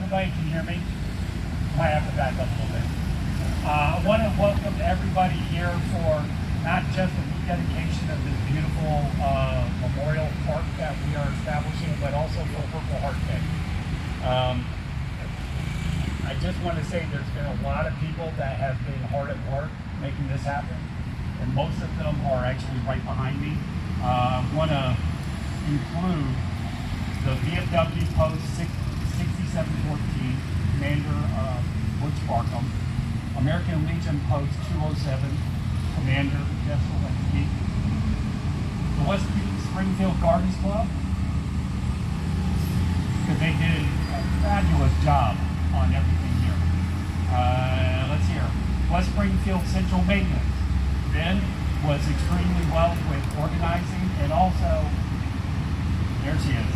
everybody can hear me. Might have to back up a little bit. I want to welcome everybody here for not just the rededication of this beautiful memorial park that we are establishing, but also for Purple Heart Day. I just want to say there's been a lot of people that have been hard at work making this happen, and most of them are actually right behind me. I want to include the VFW Post 6714, Commander Butch Barkham, American Legion Post 207, Commander Jeff Walensky, the West Springfield Gardens Club, because they did a fabulous job on everything here. Let's hear. West Springfield Central Maintenance. Ben was extremely well with organizing, and also, there she is,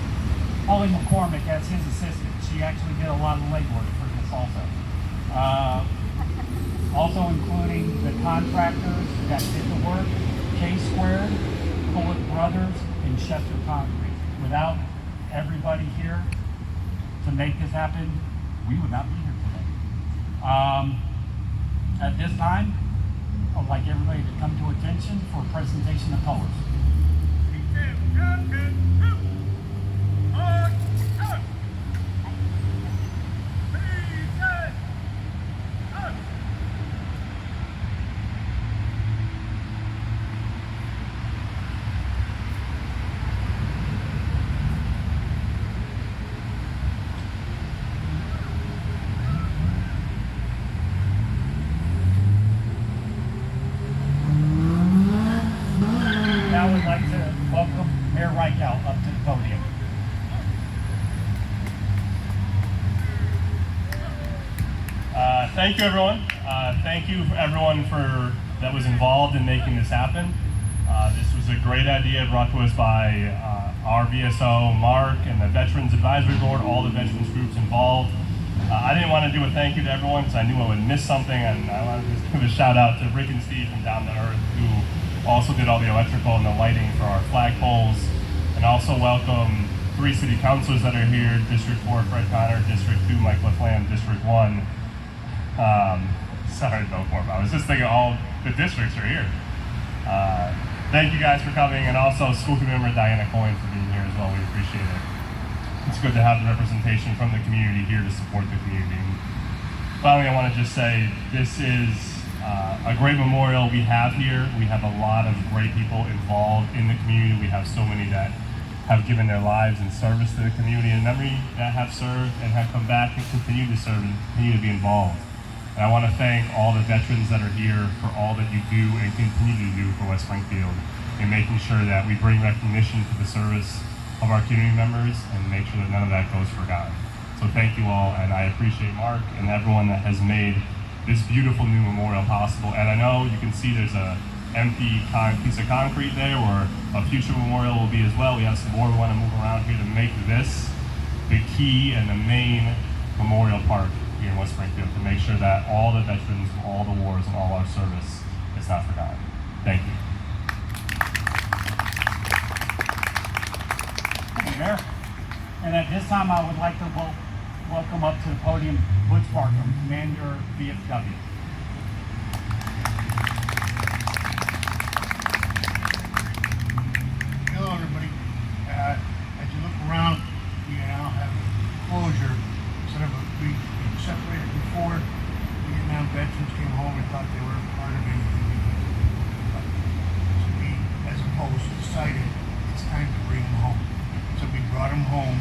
Holly McCormick as his assistant. She actually did a lot of legwork for this also. Also including the contractors that did the work, K-Squared, Bullet Brothers, and Chester Concrete. Without everybody here to make this happen, we would not be here today. At this time, I'd like everybody to come to attention for a presentation of colors. Now we'd like to welcome Mayor Reichout up to the podium. Thank you, everyone. Thank you, everyone, that was involved in making this happen. This was a great idea brought to us by our VSO, Mark, and the Veterans Advisory Board, all the veterans groups involved. I didn't want to do a thank you to everyone because I knew I would miss something, and I wanted to just give a shout out to Rick and Steve from Down to Earth, who also did all the electrical and the lighting for our flagpoles, and also welcome 3 city councilors that are here: District 4, Fred Connor; District 2, Mike LaFlamme; District 1. Sorry, no more. I was just thinking all the districts are here. Thank you guys for coming, and also school committee member Diana Coyne for being here as well. We appreciate it. It's good to have the representation from the community here to support the community. And finally, I want to just say this is a great memorial we have here. We have a lot of great people involved in the community. We have so many that have given their lives in service to the community, and many that have served and have come back and continue to serve and continue to be involved. And I want to thank all the veterans that are here for all that you do and continue to do for West Springfield in making sure that we bring recognition to the service of our community members and make sure that none of that goes forgotten. So thank you all, and I appreciate Mark and everyone that has made this beautiful new memorial possible. And I know you can see there's a empty piece of concrete there where a future memorial will be as well. We have some more we want to move around here to make this the key and the main memorial park here in West Springfield, to make sure that all the veterans from all the wars and all our service is not forgotten. Thank you. Thank you, Mayor. And at this time, I would like to welcome up to the podium Butch Barkham, Commander VFW. Hello, everybody. As you look around, we now have closure. Instead of being separated before, the Vietnam veterans came home and thought they were part of anything. But we, as opposed, decided it's time to bring them home. So we brought them home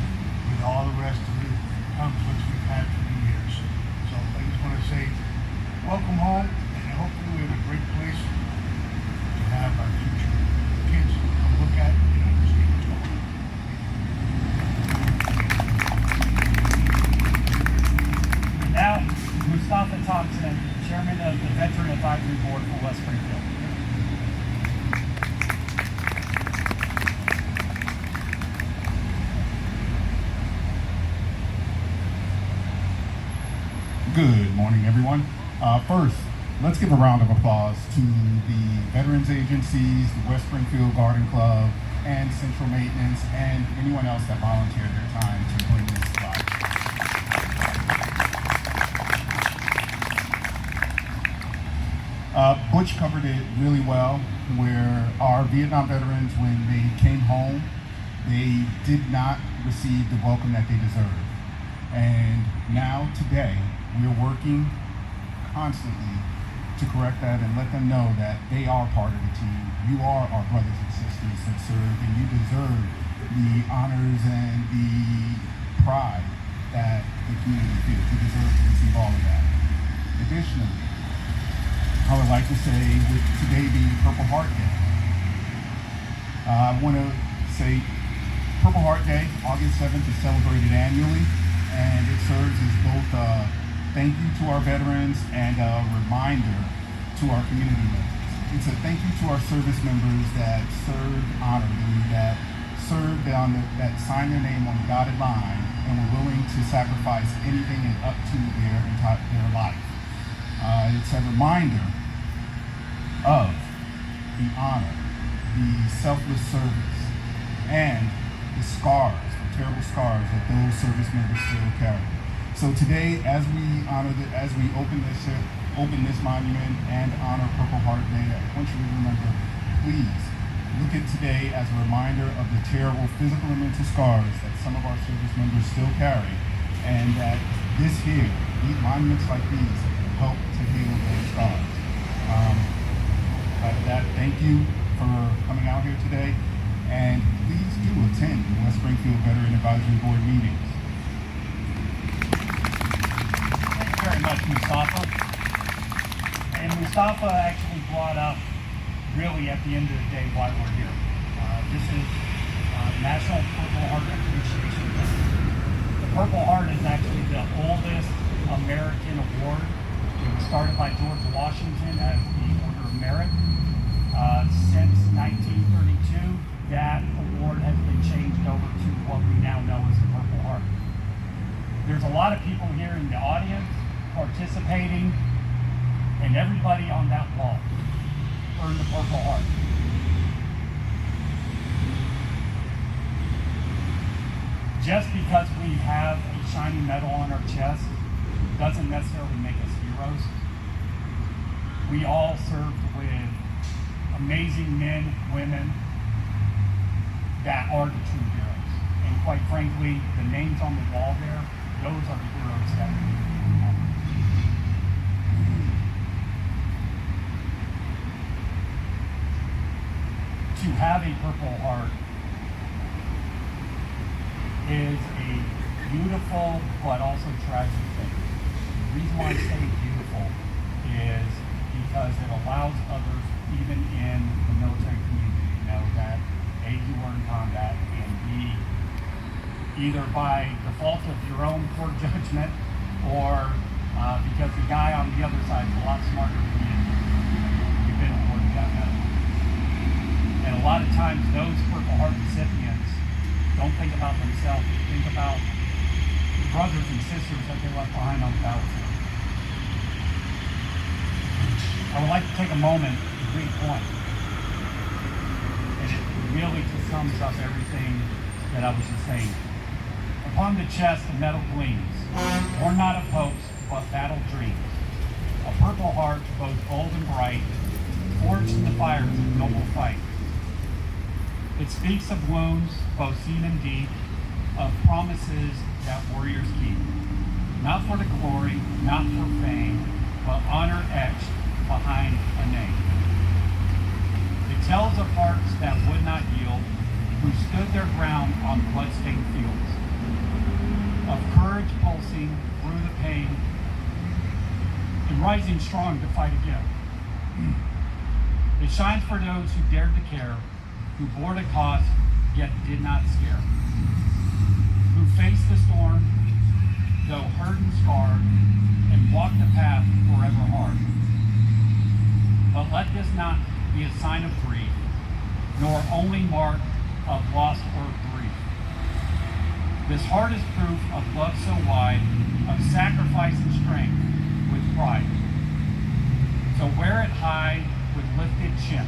with all the rest of the conflicts we've had through the years. So I just want to say, welcome home, and hopefully we have a great place to have our future kids come look at and understand what's going on. Now, Mustafa Thompson, Chairman of the Veteran Advisory Board for West Springfield. Good morning, everyone. First, let's give a round of applause to the veterans agencies, the West Springfield Garden Club, and Central Maintenance, and anyone else that volunteered their time to bring this to life. Butch covered it really well, where our Vietnam veterans, when they came home, they did not receive the welcome that they deserved. And now, today, we're working constantly to correct that and let them know that they are part of the team. You are our brothers and sisters that serve, and you deserve the honors and the pride that the community feels. You deserve to receive all of that. Additionally, I would like to say, with today being Purple Heart Day, I want to say Purple Heart Day, August 7th, is celebrated annually, and it serves as both a thank you to our veterans and a reminder to our community members. It's a thank you to our service members that served honorably, that served that signed their name on the dotted line and were willing to sacrifice anything and up to their life. It's a reminder of the honor, the selfless service, and the scars, the terrible scars that those service members still carry. So today, as we open this monument and honor Purple Heart Day, I want you to remember, please look at today as a reminder of the terrible physical and mental scars that some of our service members still carry, and that these monuments like these help to heal those scars. With that, thank you for coming out here today, and please do attend the West Springfield Veteran Advisory Board meetings. Thank you very much, Mustafa. And Mustafa actually brought up really at the end of the day why we're here. This is National Purple Heart Appreciation Day. The Purple Heart is actually the oldest American award. It was started by George Washington as the Order of Merit. Since 1932, that award has been changed over to what we now know as the Purple Heart. There's a lot of people here in the audience participating, and everybody on that wall earned the Purple Heart. Just because we have a shiny medal on our chest doesn't necessarily make us heroes. We all served with amazing men, women that are the true heroes. And quite frankly, the names on the wall there, those are the heroes that we have. To have a Purple Heart is a beautiful but also tragic thing. The reason why I say beautiful is because it allows others, even in the military community, to know that A, you were in combat, and B, either by default of your own poor judgment or because the guy on the other side is a lot smarter than you, you've been awarded that medal. And a lot of times those Purple Heart recipients don't think about themselves, they think about the brothers and sisters that they left behind on the battlefield. I would like to take a moment to read a point. And it really just sums up everything that I was just saying. Upon the chest the metal gleams, born not of hopes, but battle dreams. A Purple Heart, both bold and bright, forged in the fires of noble fight. It speaks of wounds, both seen and deep, of promises that warriors keep. Not for the glory, not for fame, but honor etched behind a name. It tells of hearts that would not yield, who stood their ground on blood-stained fields. Of courage pulsing through the pain, and rising strong to fight again. It shines for those who dared to care, who bore the cost, yet did not scare. Who faced the storm, though hurt and scarred, and walked the path forever hard. But let this not be a sign of grief, nor only mark of loss or grief. This heart is proof of love so wide, of sacrifice and strength with pride. So wear it high with lifted chin,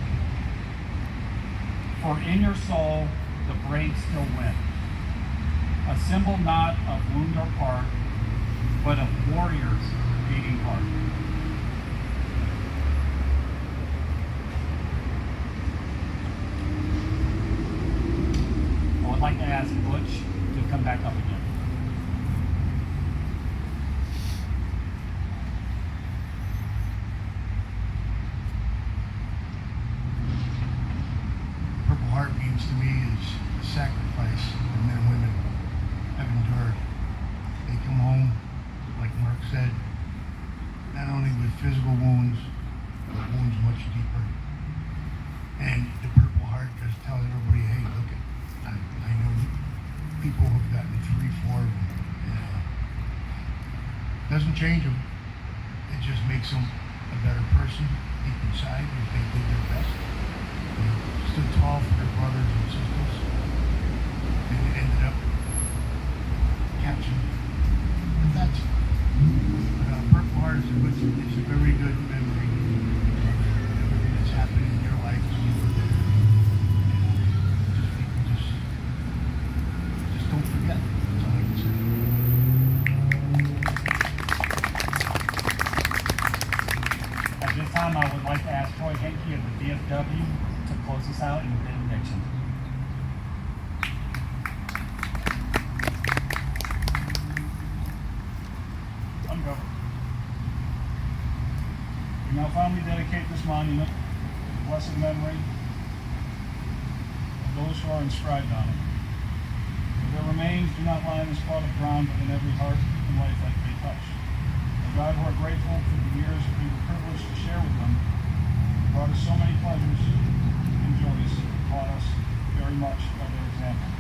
for in your soul the brave still win. A symbol not of wound or part, but of warriors beating heart. sacrifice the men and women have endured. They come home, like Mark said, not only with physical wounds, but wounds much deeper. And the Purple Heart just tells everybody, hey, look, I know people who've gotten 3, 4 of them. Doesn't change them. It just makes them a better person deep inside if they did their best. They stood tall for their brothers and sisters. And it ended up catching the fence. But Purple Heart is it's a very good memory of everything that's happened in your life when you were there. And just don't forget. That's all I can say. At this time, I would like to ask Troy Henke of the DFW to close us out in the benediction. Go. We now finally dedicate this monument to the blessed memory of those who are inscribed on it. For their remains do not lie in this plot of ground, but in every heart and life that they touch. And God, who are grateful for the years that we were privileged to share with them, brought us so many pleasures and joys, taught us very much by their example.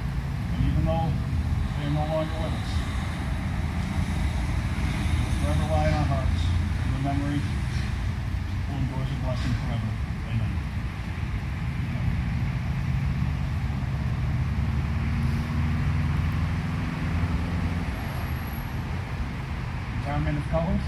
And even though they are no longer with us, forever lie in our hearts, and the memory will endure as a blessing forever. Amen. Retirement of colors.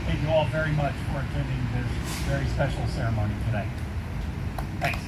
Thank you all very much for attending this very special ceremony today. Thanks.